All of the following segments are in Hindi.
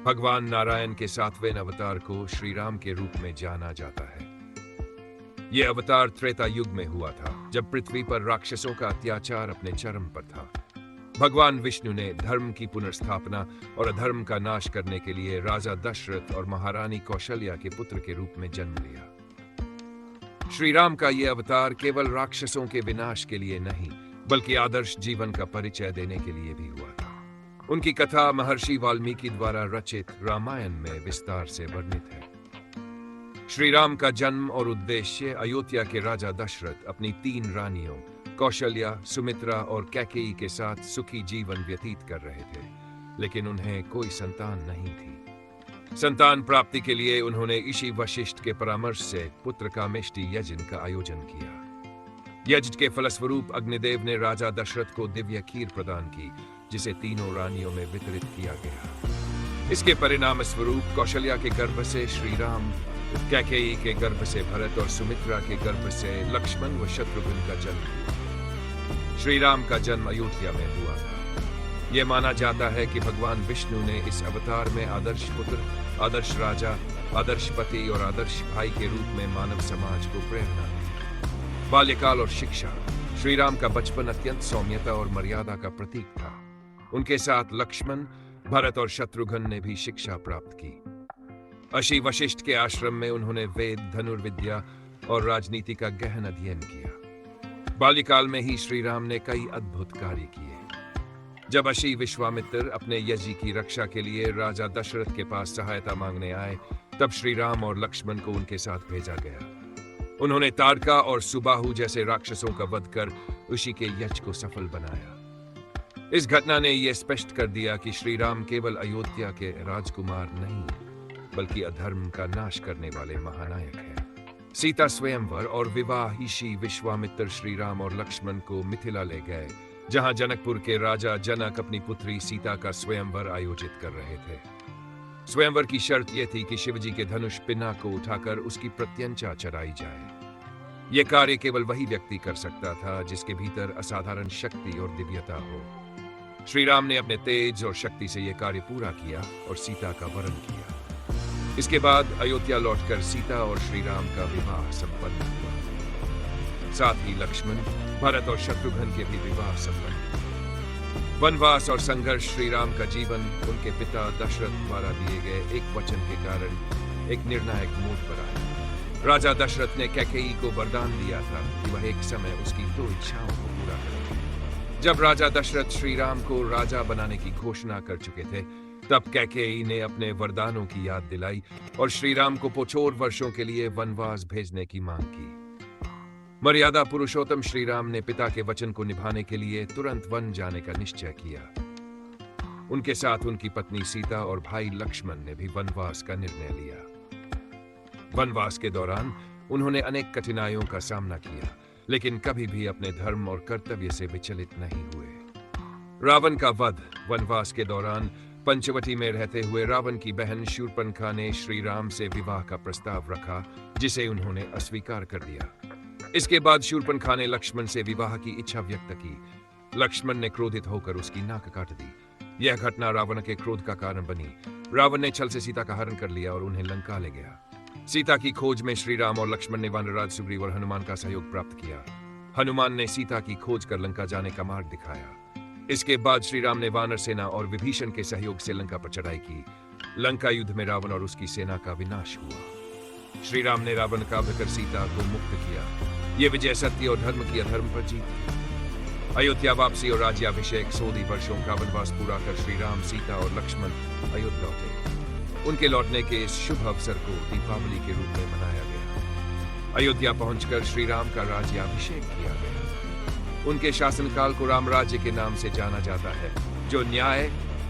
भगवान नारायण के 7वें अवतार को श्री राम के रूप में जाना जाता है। यह अवतार त्रेता युग में हुआ था, जब पृथ्वी पर राक्षसों का अत्याचार अपने चरम पर था। भगवान विष्णु ने धर्म की पुनर्स्थापना और अधर्म का नाश करने के लिए राजा दशरथ और महारानी कौशल्या के पुत्र के रूप में जन्म लिया। श्री राम का यह अवतार केवल राक्षसों के विनाश के लिए नहीं, बल्कि आदर्श जीवन का परिचय देने के लिए भी हुआ था। उनकी कथा महर्षि वाल्मीकि द्वारा रचित रामायण में विस्तार से वर्णित है। श्री राम का जन्म और उद्देश्य अयोध्या के राजा दशरथ अपनी 3 रानियों कौशल्या, सुमित्रा और कैकेयी के साथ सुखी जीवन व्यतीत कर रहे थे, लेकिन उन्हें कोई संतान नहीं थी। संतान प्राप्ति के लिए उन्होंने ऋषि वशिष्ठ के परामर्श से पुत्र कामेष्टि यज्ञ का आयोजन किया। यज्ञ के फलस्वरूप अग्निदेव ने राजा दशरथ को दिव्य खीर प्रदान की, जिसे तीनों रानियों में वितरित किया गया। इसके परिणाम स्वरूप कौशल्या के गर्भ से श्री राम, कैकेयी के गर्भ से भरत और सुमित्रा के गर्भ से लक्ष्मण व शत्रुघ्न का जन्म हुआ। श्री राम का जन्म अयोध्या में हुआ था। यह माना जाता है कि भगवान विष्णु ने इस अवतार में आदर्श पुत्र, आदर्श राजा, आदर्श पति और आदर्श भाई के रूप में मानव समाज को प्रेरणा दी। बाल्यकाल और शिक्षा। श्री राम का बचपन अत्यंत सौम्यता और मर्यादा का प्रतीक था। उनके साथ लक्ष्मण, भरत और शत्रुघ्न ने भी शिक्षा प्राप्त की। ऋषि वशिष्ठ के आश्रम में उन्होंने वेद, धनुर्विद्या और राजनीति का गहन अध्ययन किया। बाल्यकाल में ही श्री राम ने कई अद्भुत कार्य किए। जब ऋषि विश्वामित्र अपने यज्ञ की रक्षा के लिए राजा दशरथ के पास सहायता मांगने आए, तब श्री राम और लक्ष्मण को उनके साथ भेजा गया। उन्होंने तारका और सुबाहु जैसे राक्षसों का वध कर ऋषि के यज्ञ को सफल बनाया। इस घटना ने यह स्पष्ट कर दिया कि श्री राम केवल अयोध्या के राजकुमार नहीं, बल्कि अधर्म का नाश करने वाले महानायक हैं। सीता स्वयंवर और विवाह ऋषि विश्वामित्र श्री राम और लक्ष्मण को मिथिला ले गए, जहां जनकपुर के राजा जनक अपनी पुत्री सीता का स्वयंवर आयोजित कर रहे थे। स्वयंवर की शर्त यह थी कि शिवजी के धनुष पिना को उठाकर उसकी प्रत्यंचा चढ़ाई जाए। यह कार्य केवल वही व्यक्ति कर सकता था जिसके भीतर असाधारण शक्ति और दिव्यता हो। श्री राम ने अपने तेज और शक्ति से यह कार्य पूरा किया और सीता का वरण किया। इसके बाद अयोध्या लौटकर सीता और श्री राम का विवाह संपन्न हुआ। साथ ही लक्ष्मण, भरत और शत्रुघ्न के भी विवाह संपन्न हुए। वनवास और संघर्ष। श्री राम का जीवन उनके पिता दशरथ द्वारा दिए गए एक वचन के कारण एक निर्णायक मोड़ पर आया। राजा दशरथ ने कैकेयी को वरदान दिया था कि वह एक समय उसकी 2 इच्छाओं को पूरा करेंगे। जब राजा दशरथ श्री राम को राजा बनाने की घोषणा कर चुके थे, तब कैकेयी ने अपने वरदानों की याद दिलाई और श्री राम को 4 वर्षों के लिए वनवास भेजने की मांग की। मर्यादा पुरुषोत्तम श्री राम ने पिता के वचन को निभाने के लिए तुरंत वन जाने का निश्चय किया। उनके साथ उनकी पत्नी सीता और भाई लक्ष्मण ने भी वनवास का निर्णय लिया। वनवास के दौरान उन्होंने अनेक कठिनाइयों का सामना किया, लेकिन कभी भी अपने धर्म और कर्तव्य से विचलित नहीं हुए। रावण का वध। वनवास के दौरान पंचवटी में रहते हुए रावण की बहन शूर्पणखा ने श्री राम से विवाह का प्रस्ताव रखा, जिसे उन्होंने अस्वीकार कर दिया। इसके बाद शूर्पणखा ने लक्ष्मण से विवाह की इच्छा व्यक्त की। लक्ष्मण ने क्रोधित होकर उसकी नाक काट दी। यह घटना रावण के क्रोध का कारण बनी। रावण ने छल से सीता का हरण कर लिया और उन्हें लंका ले गया। सीता की खोज में श्री राम और लक्ष्मण ने वानरराज सुग्रीव और हनुमान का सहयोग प्राप्त किया। हनुमान ने सीता की खोज कर लंका जाने का मार्ग दिखाया। इसके बाद श्री राम ने वानर सेना और विभीषण के सहयोग से लंका पर चढ़ाई की। लंका युद्ध में रावण और उसकी सेना का विनाश हुआ। श्री राम ने रावण का वध कर सीता को मुक्त किया। यह विजय सत्य और धर्म की अधर्म पर जीत थी। अयोध्या वापसी और राज्याभिषेक। 100 वर्षों का वनवास पूरा कर श्री राम, सीता और लक्ष्मण अयोध्या लौटे। उनके लौटने के इस शुभ अवसर को दीपावली के रूप में मनाया गया। अयोध्या पहुंचकर श्री राम का राज्याभिषेक किया गया। उनके शासनकाल को राम राज्य के नाम से जाना जाता है, जो न्याय,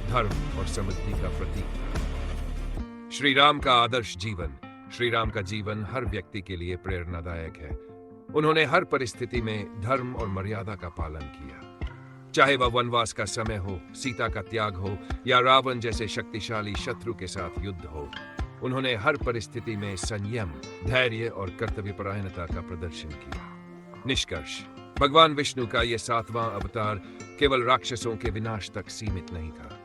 धर्म और समृद्धि का प्रतीक था। श्री राम का आदर्श जीवन। श्री राम का जीवन हर व्यक्ति के लिए प्रेरणादायक है। उन्होंने हर परिस्थिति में धर्म और मर्यादा का पालन किया। चाहे वह वनवास का समय हो, सीता का त्याग हो या रावण जैसे शक्तिशाली शत्रु के साथ युद्ध हो, उन्होंने हर परिस्थिति में संयम, धैर्य और कर्तव्यपरायणता का प्रदर्शन किया। निष्कर्ष। भगवान विष्णु का यह 7वां अवतार केवल राक्षसों के विनाश तक सीमित नहीं था।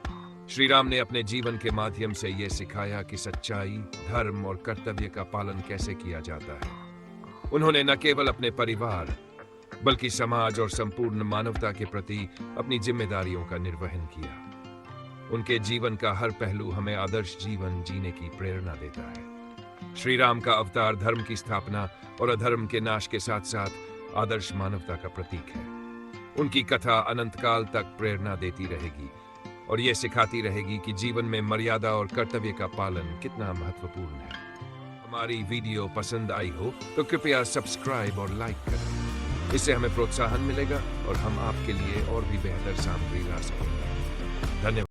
श्री राम ने अपने जीवन के माध्यम से यह सिखाया कि सच्चाई, धर्म और कर्तव्य का पालन कैसे किया जाता है। उन्होंने न केवल अपने परिवार बल्कि समाज और संपूर्ण मानवता के प्रति अपनी जिम्मेदारियों का निर्वहन किया। उनके जीवन का हर पहलू हमें आदर्श जीवन जीने की प्रेरणा देता है। श्री राम का अवतार धर्म की स्थापना और अधर्म के नाश के साथ साथ आदर्श मानवता का प्रतीक है। उनकी कथा अनंत काल तक प्रेरणा देती रहेगी और यह सिखाती रहेगी कि जीवन में मर्यादा और कर्तव्य का पालन कितना महत्वपूर्ण है। हमारी वीडियो पसंद आई हो तो कृपया सब्सक्राइब और लाइक करें। इससे हमें प्रोत्साहन मिलेगा और हम आपके लिए और भी बेहतर सामग्री ला सकेंगे। धन्यवाद।